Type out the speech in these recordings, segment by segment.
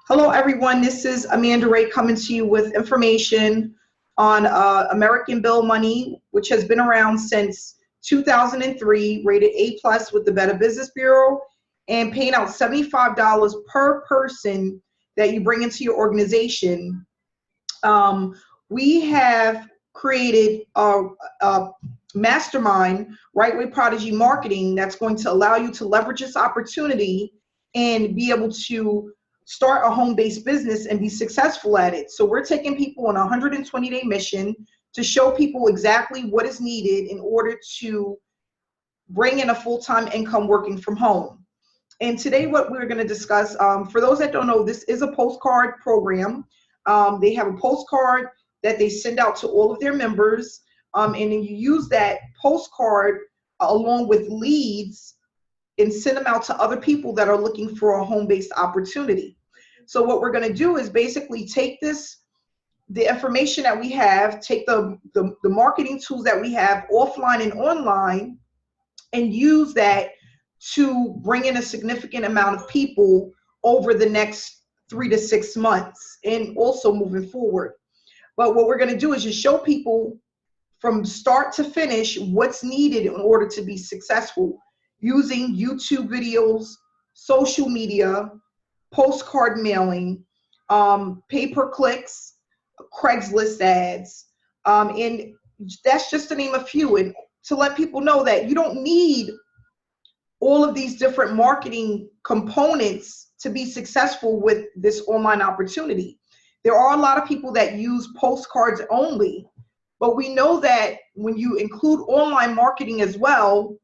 Hello, everyone. This is Amanda Ray coming to you with information on American Bill money, which has been around since 2003, rated A plus with the Better Business Bureau, and paying out $75 per person that you bring into your organization. We have created a mastermind, Right Way Prodigy Marketing, that's going to allow you to leverage this opportunity and be able to start a home-based business and be successful at it. So we're taking people on a 120-day mission to show people exactly what is needed in order to bring in a full-time income working from home. And today what we're going to discuss, for those that don't know, this is a postcard program. They have a postcard that they send out to all of their members, and then you use that postcard along with leads and send them out to other people that are looking for a home-based opportunity. So what we're going to do is basically take the information that we have, take the marketing tools that we have offline and online, and use that to bring in a significant amount of people over the next 3 to 6 months and also moving forward. But what we're going to do is just show people from start to finish what's needed in order to be successful using YouTube videos, social media, postcard mailing, pay-per-clicks, Craigslist ads, and that's just to name a few. And to let people know that you don't need all of these different marketing components to be successful with this online opportunity. There are a lot of people that use postcards only, but we know that when you include online marketing as well,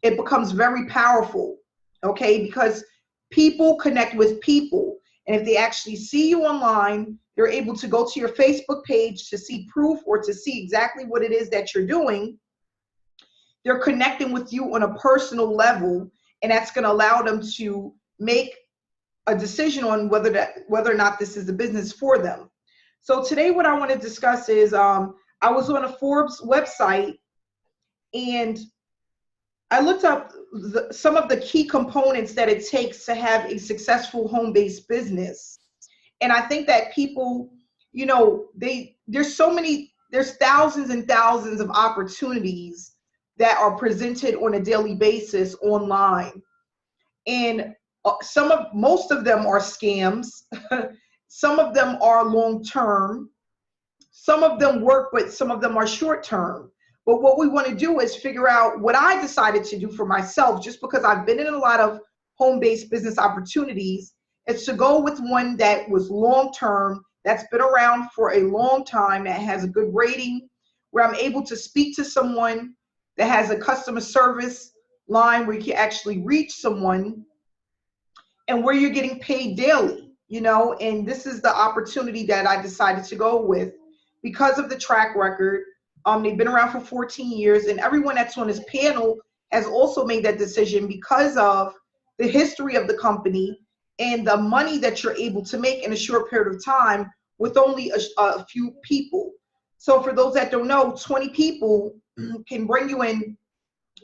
it becomes very powerful, okay? Because people connect with people. And if they actually see you online, they're able to go to your Facebook page to see proof or to see exactly what it is that you're doing. They're connecting with you on a personal level, and that's going to allow them to make a decision on whether or not this is a business for them. So today what I want to discuss is I was on a Forbes website, and I looked up some of the key components that it takes to have a successful home-based business. And I think that people, you know, there's thousands and thousands of opportunities that are presented on a daily basis online. And most of them are scams. Some of them are long-term. Some of them work, but some of them are short-term. But what we want to do is figure out what I decided to do for myself, just because I've been in a lot of home-based business opportunities, is to go with one that was long-term, that's been around for a long time, that has a good rating, where I'm able to speak to someone, that has a customer service line where you can actually reach someone, and where you're getting paid daily, you know. And this is the opportunity that I decided to go with because of the track record. They've been around for 14 years, and everyone that's on this panel has also made that decision because of the history of the company and the money that you're able to make in a short period of time with only a few people. So for those that don't know, 20 people can bring you in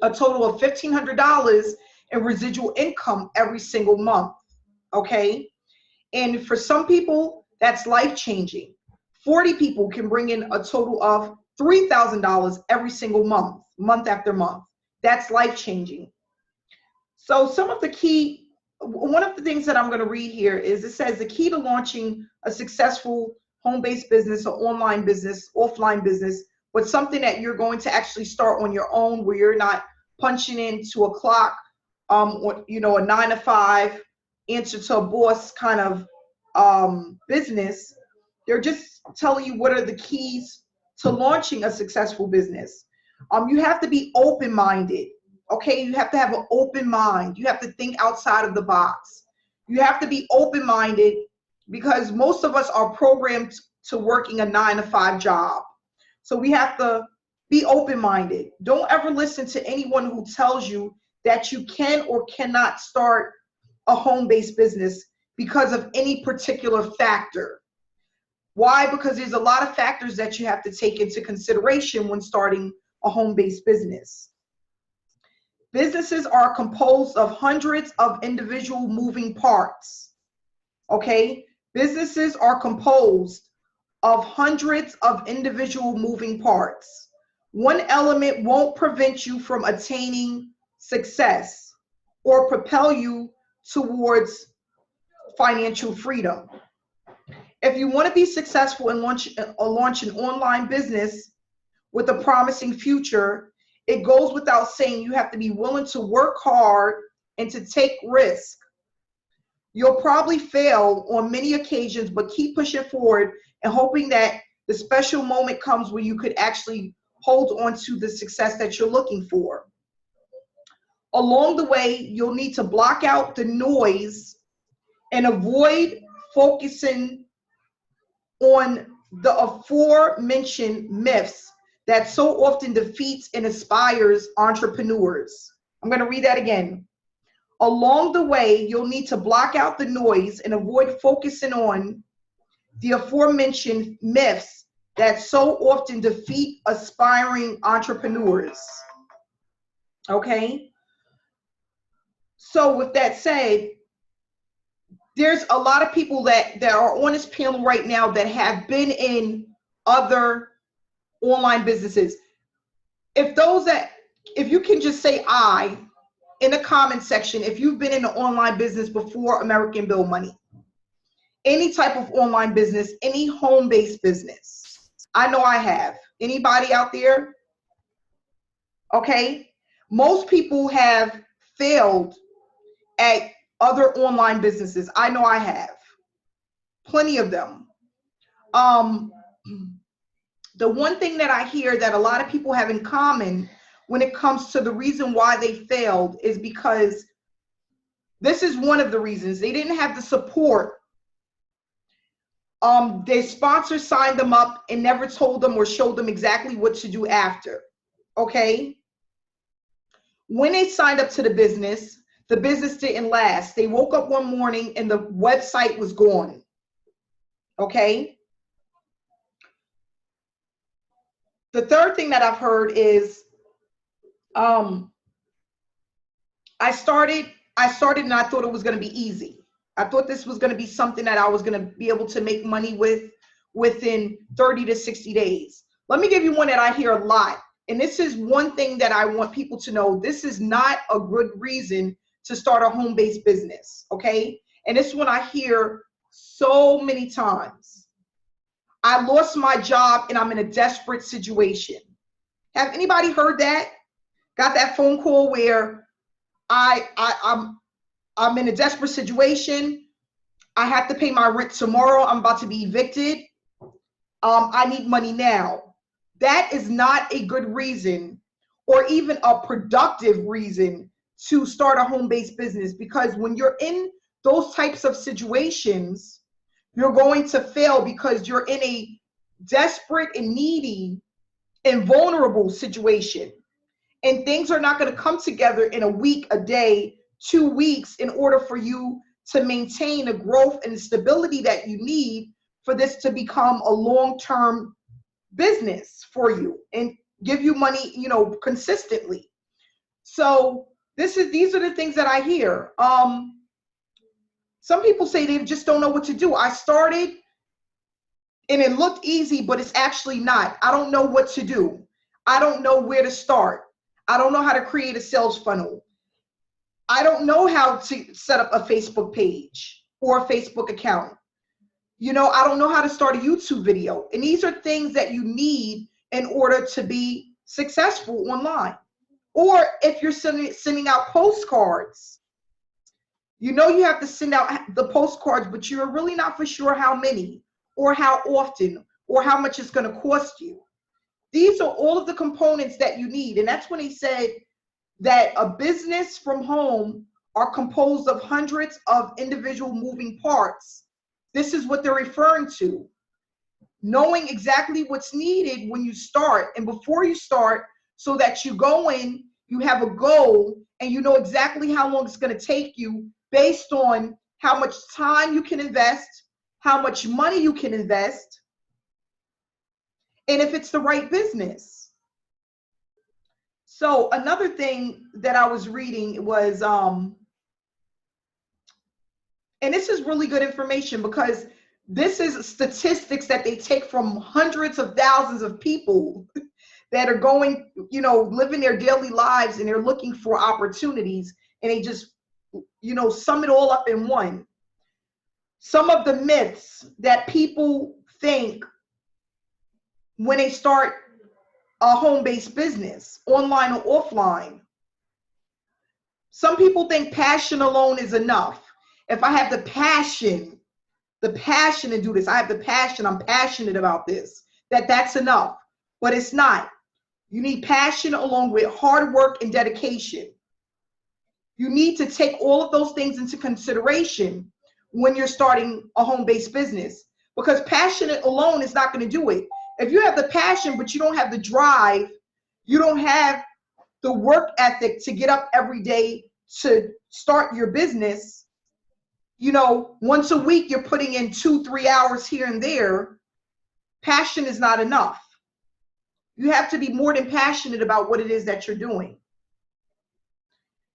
a total of $1,500 in residual income every single month, okay? And for some people, that's life-changing. 40 people can bring in a total of $3,000 every single month, month after month. That's life-changing. So one of the things that I'm going to read here is, it says the key to launching a successful home-based business or online business, offline business, but something that you're going to actually start on your own, where you're not punching into a clock, or, you know, a 9 to 5 answer to a boss kind of business. They're just telling you what are the keys to launching a successful business. You have to be open-minded, okay? You have to have an open mind. You have to think outside of the box. You have to be open-minded because most of us are programmed to working a 9 to 5 job. So we have to be open-minded. Don't ever listen to anyone who tells you that you can or cannot start a home-based business because of any particular factor. Why? Because there's a lot of factors that you have to take into consideration when starting a home-based business. Businesses are composed of hundreds of individual moving parts, okay? Businesses are composed of hundreds of individual moving parts. One element won't prevent you from attaining success or propel you towards financial freedom. If you want to be successful and launch an online business with a promising future, it goes without saying you have to be willing to work hard and to take risks. You'll probably fail on many occasions, but keep pushing forward and hoping that the special moment comes where you could actually hold on to the success that you're looking for. Along the way, you'll need to block out the noise and avoid focusing on the aforementioned myths that so often defeats and inspires entrepreneurs. I'm going to read that again. Along the way, you'll need to block out the noise and avoid focusing on the aforementioned myths that so often defeat aspiring entrepreneurs. Okay? So with that said, there's a lot of people that are on this panel right now that have been in other online businesses. If you can just say I in the comment section, if you've been in an online business before American Bill Money, any type of online business, any home-based business. I know I have. Anybody out there? Okay. Most people have failed at other online businesses. I know I have. Plenty of them. The one thing that I hear that a lot of people have in common when it comes to the reason why they failed is because this is one of the reasons. They didn't have the support. Their sponsor signed them up and never told them or showed them exactly what to do after. Okay? When they signed up to the business didn't last. They woke up one morning and the website was gone. Okay? The third thing that I've heard is I started and I thought it was going to be easy. I thought this was going to be something that I was going to be able to make money with within 30 to 60 days. Let me give you one that I hear a lot. And this is one thing that I want people to know. This is not a good reason to start a home-based business, okay? And this is one I hear so many times. I lost my job and I'm in a desperate situation. Have anybody heard that? Got that phone call where I'm in a desperate situation. I have to pay my rent tomorrow. I'm about to be evicted. I need money now. That is not a good reason or even a productive reason to start a home-based business, because when you're in those types of situations, you're going to fail because you're in a desperate and needy and vulnerable situation. And things are not going to come together in a week, a day, 2 weeks in order for you to maintain the growth and the stability that you need for this to become a long-term business for you and give you money, consistently. So these are the things that I hear. Some people say they just don't know what to do. I started and it looked easy, but it's actually not. I don't know what to do. I don't know where to start. I don't know how to create a sales funnel. I don't know how to set up a Facebook page or a Facebook account. I don't know how to start a YouTube video. And these are things that you need in order to be successful online. Or if you're sending out postcards, you have to send out the postcards, but you're really not for sure how many or how often or how much it's going to cost you. These are all of the components that you need. And that's when he said that a business from home are composed of hundreds of individual moving parts. This is what they're referring to. Knowing exactly what's needed when you start and before you start, so that you go in, you have a goal, and you know exactly how long it's going to take you based on how much time you can invest, how much money you can invest, and if it's the right business. So another thing that I was reading was, and this is really good information, because This is statistics that they take from hundreds of thousands of people that are going, you know, living their daily lives, and they're looking for opportunities, and they just, you know, sum it all up in one. Some of the myths that people think when they start a home-based business, online or offline. Some people think passion alone is enough. If I have the passion to do this, I have the passion, I'm passionate about this, that's enough. But it's not. You need passion along with hard work and dedication. You need to take all of those things into consideration when you're starting a home-based business, because passion alone is not going to do it. If you have the passion, but you don't have the drive, you don't have the work ethic to get up every day to start your business, you know, once a week you're putting in 2-3 hours here and there, passion is not enough. You have to be more than passionate about what it is that you're doing.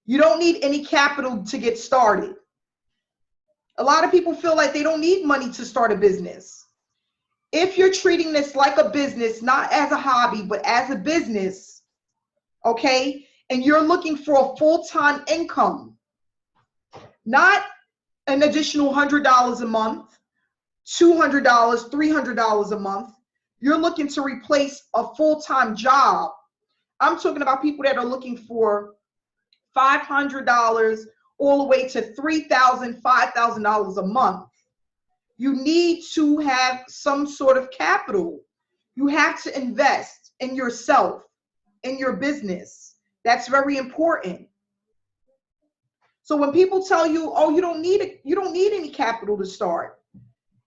You don't need any capital to get started. A lot of people feel like they don't need money to start a business. If you're treating this like a business, not as a hobby, but as a business, okay, and you're looking for a full-time income, not an additional $100 a month, $200, $300 a month, you're looking to replace a full-time job. I'm talking about people that are looking for $500 all the way to $3,000, $5,000 a month. You need to have some sort of capital. You have to invest in yourself, in your business. That's very important. So when people tell you, oh, you don't need any capital to start,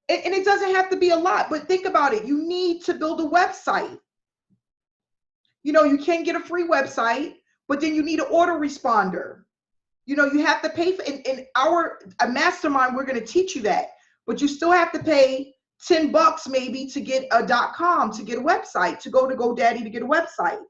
and it doesn't have to be a lot, but think about it. You need to build a website. You know, you can get a free website, but then you need an autoresponder. You know, you have to pay for, in our mastermind, we're going to teach you that, but you still have to pay $10 maybe to get a .com, to get a website, to go to GoDaddy to get a website.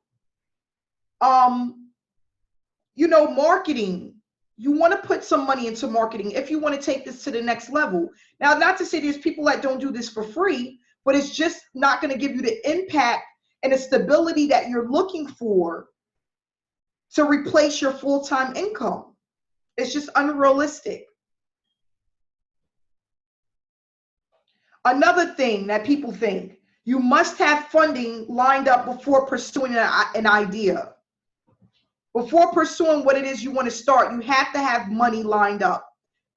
You know, marketing. You want to put some money into marketing if you want to take this to the next level. Now, not to say there's people that don't do this for free, but it's just not going to give you the impact and the stability that you're looking for to replace your full-time income. It's just unrealistic. Another thing that people think, you must have funding lined up before pursuing an idea. Before pursuing what it is you want to start, you have to have money lined up.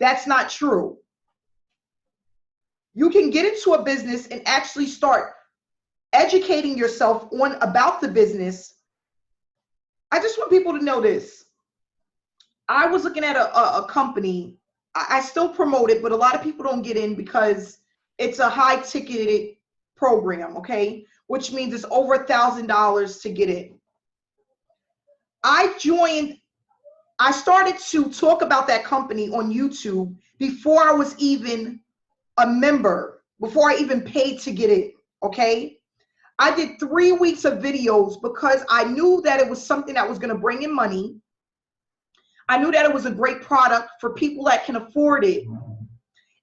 That's not true. You can get into a business and actually start educating yourself about the business. I just want people to know this. I was looking at a company. I still promote it, but a lot of people don't get in because it's a high ticketed program, okay? Which means it's over $1,000 to get in. I started to talk about that company on YouTube before I was even a member, before I even paid to get in, okay? I did 3 weeks of videos because I knew that it was something that was going to bring in money. I knew that it was a great product for people that can afford it.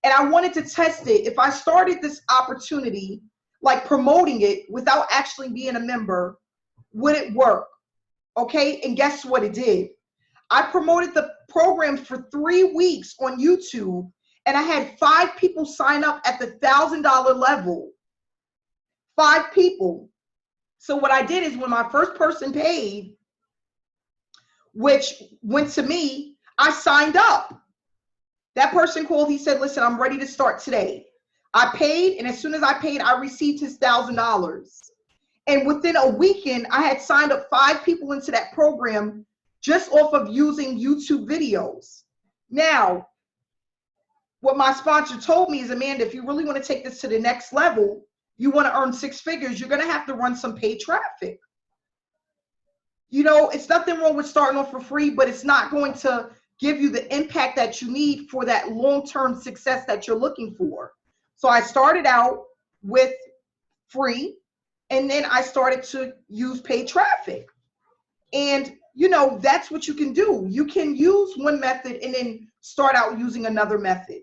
And I wanted to test it. If I started this opportunity, like promoting it without actually being a member, would it work? Okay, and guess what it did? I promoted the program for 3 weeks on YouTube, and I had 5 people sign up at the $1,000 level. 5 people. So what I did is when my first person paid, which went to me, I signed up. That person called, he said, listen, I'm ready to start today. I paid, and as soon as I paid, I received his $1,000. And within a weekend, I had signed up 5 people into that program just off of using YouTube videos. Now, what my sponsor told me is, Amanda, if you really want to take this to the next level, you want to earn 6 figures, you're going to have to run some paid traffic. You know, it's nothing wrong with starting off for free, but it's not going to give you the impact that you need for that long-term success that you're looking for. So I started out with free, and then I started to use paid traffic. And, you know, that's what you can do. You can use one method and then start out using another method.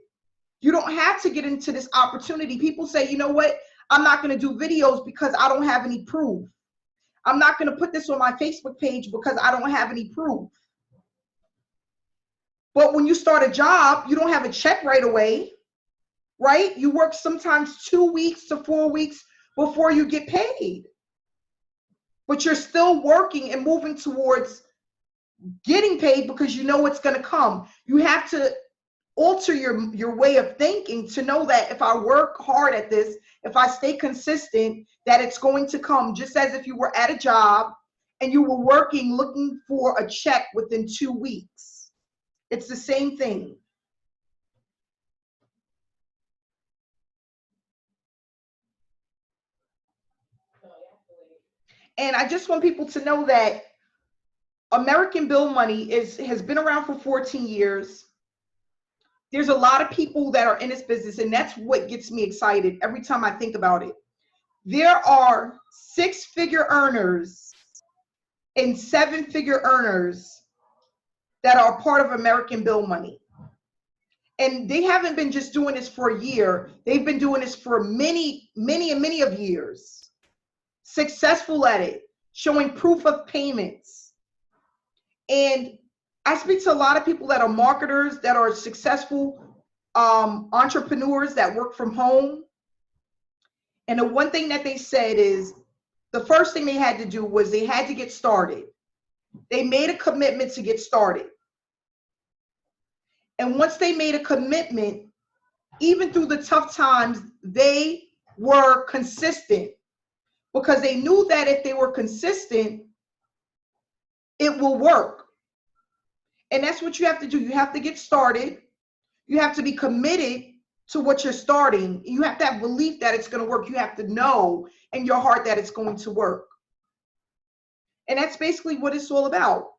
You don't have to get into this opportunity. People say, you know what? I'm not going to do videos because I don't have any proof. I'm not going to put this on my Facebook page because I don't have any proof. But when you start a job, you don't have a check right away, right? You work sometimes 2 weeks to 4 weeks before you get paid. But you're still working and moving towards getting paid because you know it's going to come. You have to alter your way of thinking to know that if I work hard at this, if I stay consistent, that it's going to come, just as if you were at a job and you were working looking for a check within 2 weeks. It's the same thing. And I just want people to know that American bill money has been around for 14 years. There's a lot of people that are in this business, and that's what gets me excited every time I think about it. There are 6-figure earners and 7-figure earners that are part of American bill money. And they haven't been just doing this for a year. They've been doing this for many of years. Successful at it, showing proof of payments. And I speak to a lot of people that are marketers, that are successful entrepreneurs that work from home. And the one thing that they said is the first thing they had to do was they had to get started. They made a commitment to get started. And once they made a commitment, even through the tough times, they were consistent because they knew that if they were consistent, it will work. And that's what you have to do. You have to get started. You have to be committed to what you're starting. You have to have belief that it's going to work. You have to know in your heart that it's going to work. And that's basically what it's all about.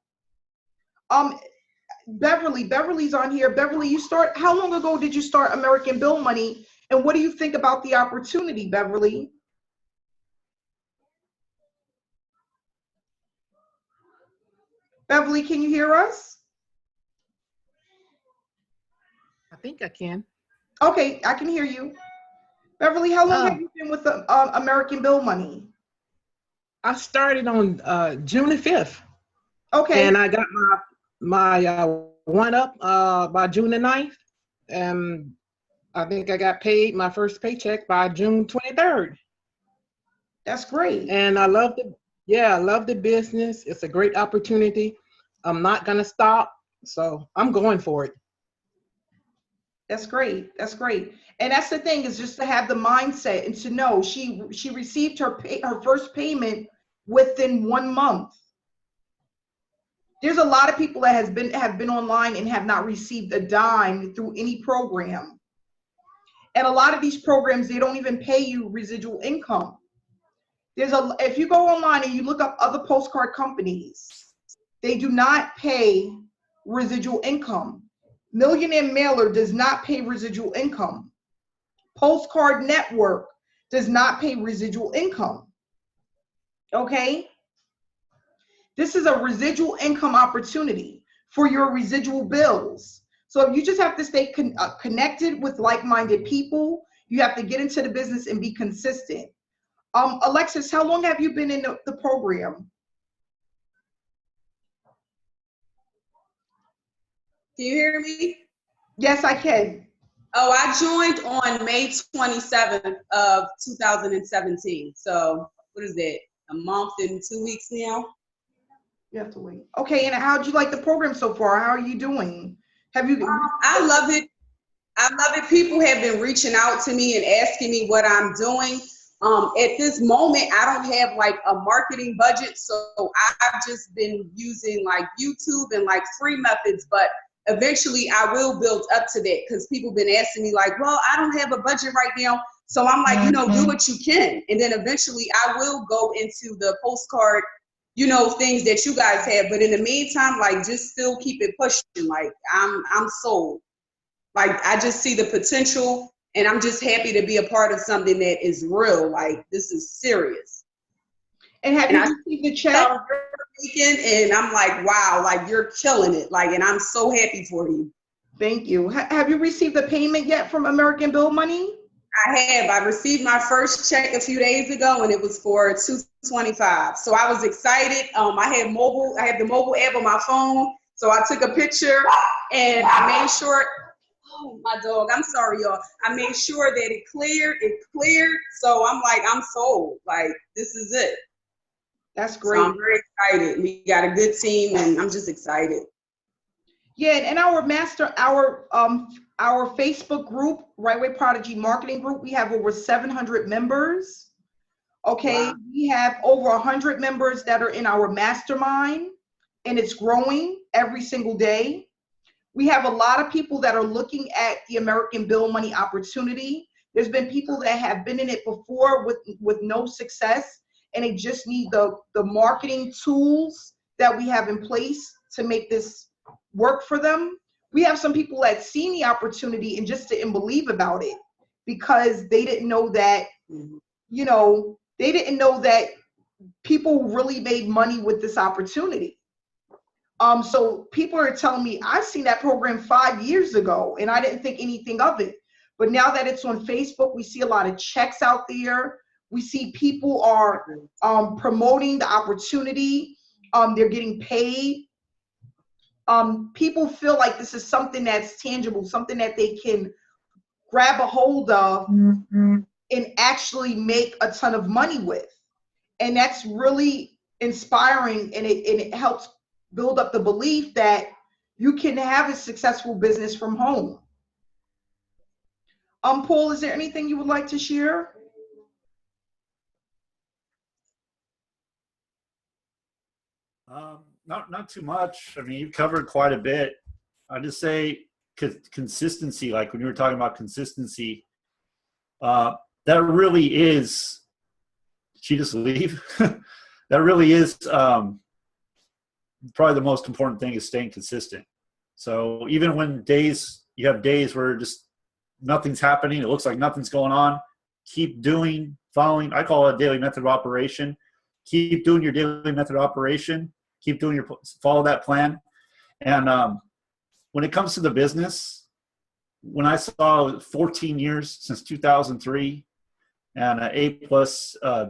Beverly's on here. Beverly, how long ago did you start American Bill Money? And what do you think about the opportunity, Beverly? Beverly, can you hear us? I think I can. Okay, I can hear you. Beverly, how long have you been with American Bill Money? I started on June the 5th. Okay. And I got my one up by June the 9th. And I think I got paid my first paycheck by June 23rd. That's great. And I love the business. It's a great opportunity. I'm not gonna stop, so I'm going for it. That's great. That's great. And that's the thing, is just to have the mindset and to know she received her first payment within 1 month. There's a lot of people that have been online and have not received a dime through any program. And a lot of these programs, they don't even pay you residual income. If you go online and you look up other postcard companies, they do not pay residual income. Millionaire Mailer does not pay residual income. Postcard Network does not pay residual income. Okay? This is a residual income opportunity for your residual bills. So you just have to stay connected with like-minded people. You have to get into the business and be consistent. Alexis, how long have you been in the program? Can you hear me? Yes, I can. Oh, I joined on May 27th of 2017. So what is it? A month and 2 weeks now? You have to wait. Okay, and how'd you like the program so far? How are you doing? Have you? I love it. I love it. People have been reaching out to me and asking me what I'm doing. At this moment, I don't have like a marketing budget, so I've just been using like YouTube and like free methods, but eventually I will build up to that because people have been asking me like, well, I don't have a budget right now. So I'm like, do what you can. And then eventually I will go into the postcard, things that you guys have. But in the meantime, like, just still keep it pushing. Like, I'm sold. Like, I just see the potential, and I'm just happy to be a part of something that is real. Like, this is serious. And have you received the check? And I'm like, wow, like, you're killing it. Like, and I'm so happy for you. Thank you. Have you received the payment yet from American Bill Money? I have. I received my first check a few days ago, and it was for $225. So I was excited. I have the mobile app on my phone, so I took a picture and I made sure. Oh, my dog! I'm sorry, y'all. I made sure that it cleared. It cleared. So I'm like, I'm sold. Like, this is it. That's great. So I'm very excited. We got a good team, and I'm just excited. Yeah, and our Facebook group, Right Way Prodigy Marketing Group, we have over 700 members. Okay, wow. We have over 100 members that are in our mastermind, and it's growing every single day. We have a lot of people that are looking at the American Bill Money opportunity. There's been people that have been in it before with no success, and they just need the marketing tools that we have in place to make this work for them. We have some people that seen the opportunity and just didn't believe about it because they didn't know that, they didn't know that people really made money with this opportunity. So people are telling me, I've seen that program 5 years ago and I didn't think anything of it. But now that it's on Facebook, we see a lot of checks out there. We see people are promoting the opportunity. They're getting paid. People feel like this is something that's tangible, something that they can grab a hold of and actually make a ton of money with. And that's really inspiring, and it helps build up the belief that you can have a successful business from home. Paul, is there anything you would like to share? Not too much. I mean, you've covered quite a bit. I just say consistency, like when you were talking about consistency, that really is, did she just leave? That really is probably the most important thing is staying consistent. So even when you have days where just nothing's happening, it looks like nothing's going on, keep following, I call it a daily method of operation. Keep doing your daily method of operation. Keep doing follow that plan. And when it comes to the business, when I saw 14 years since 2003 and an A+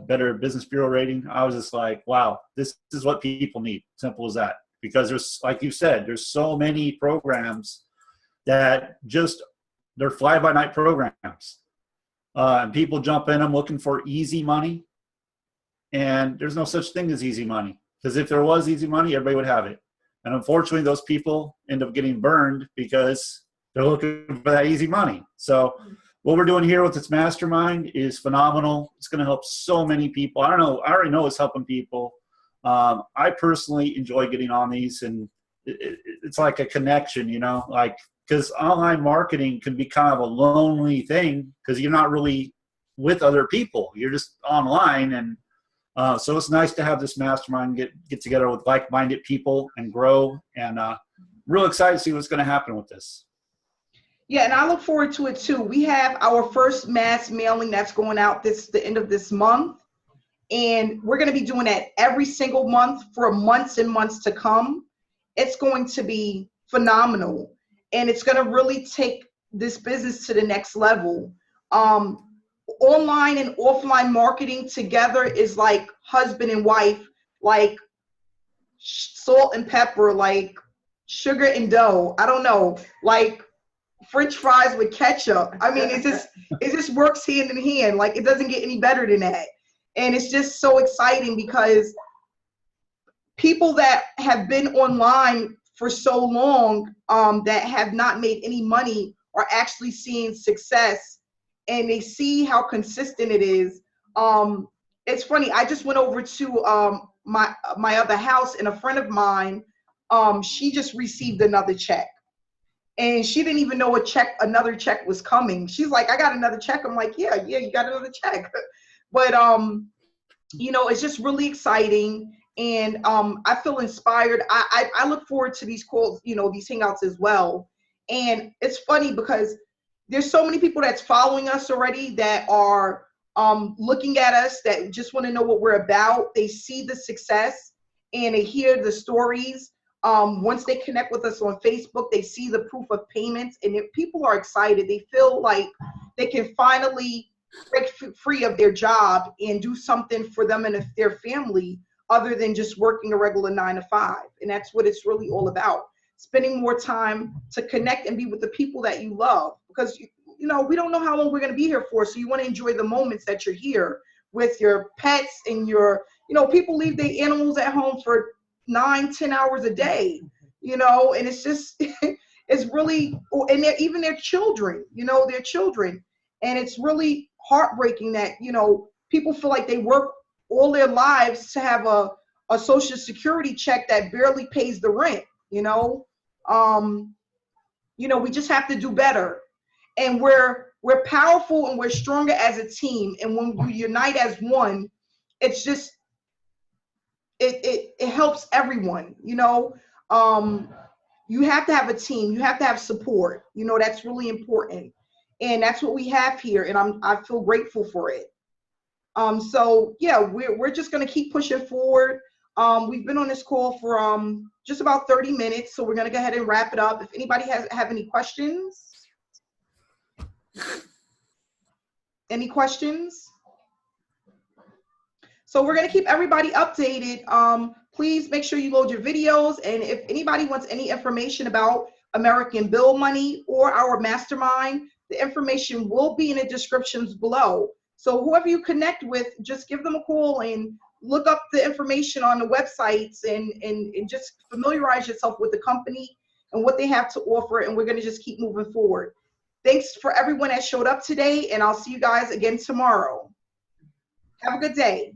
Better Business Bureau rating, I was just like, wow, this is what people need. Simple as that. Because there's, like you said, there's so many programs that they're fly-by-night programs. And people jump in them looking for easy money. And there's no such thing as easy money. Because if there was easy money, everybody would have it. And unfortunately, those people end up getting burned because they're looking for that easy money. So what we're doing here with this mastermind is phenomenal. It's going to help so many people. I already know it's helping people. I personally enjoy getting on these, and it's like a connection, because online marketing can be kind of a lonely thing because you're not really with other people. You're just online, and so it's nice to have this mastermind get together with like-minded people and grow, and real excited to see what's going to happen with this. Yeah, and I look forward to it too. We have our first mass mailing that's going out the end of this month, and we're going to be doing that every single month for months and months to come. It's going to be phenomenal, and it's going to really take this business to the next level. Online and offline marketing together is like husband and wife, like salt and pepper, like sugar and dough. I don't know, like French fries with ketchup. I mean, it just works hand in hand. Like, it doesn't get any better than that. And it's just so exciting because people that have been online for so long that have not made any money are actually seeing success, and they see how consistent it is. It's funny, I just went over to my other house, and a friend of mine, she just received another check. And she didn't even know another check was coming. She's like, I got another check. I'm like, yeah, you got another check. But, it's just really exciting. And I feel inspired. I look forward to these calls, these hangouts as well. And it's funny because there's so many people that's following us already that are looking at us, that just want to know what we're about. They see the success and they hear the stories. Once they connect with us on Facebook, they see the proof of payments, and if people are excited, they feel like they can finally break free of their job and do something for them and their family other than just working a regular 9 to 5. And that's what it's really all about. Spending more time to connect and be with the people that you love, because you know, we don't know how long we're going to be here for. So you want to enjoy the moments that you're here with your pets and your, you know, people leave their animals at home for 9-10 hours a day, you know, and it's just, it's really, and even their children, you know, their children. And it's really heartbreaking that, you know, people feel like they work all their lives to have a social security check that barely pays the rent, you know. You know, we just have to do better. And we're powerful and we're stronger as a team. And when we unite as one, it's just, it helps everyone, you know. You have to have a team, you have to have support, you know, that's really important. And that's what we have here, and I feel grateful for it. So yeah, we're just gonna keep pushing forward. We've been on this call for just about 30 minutes, so we're gonna go ahead and wrap it up. If anybody have any questions. Any questions? So we're going to keep everybody updated. Please make sure you load your videos. And if anybody wants any information about American Bill Money or our mastermind, the information will be in the descriptions below. So whoever you connect with, just give them a call and look up the information on the websites and just familiarize yourself with the company and what they have to offer. And we're going to just keep moving forward. Thanks for everyone that showed up today, and I'll see you guys again tomorrow. Have a good day.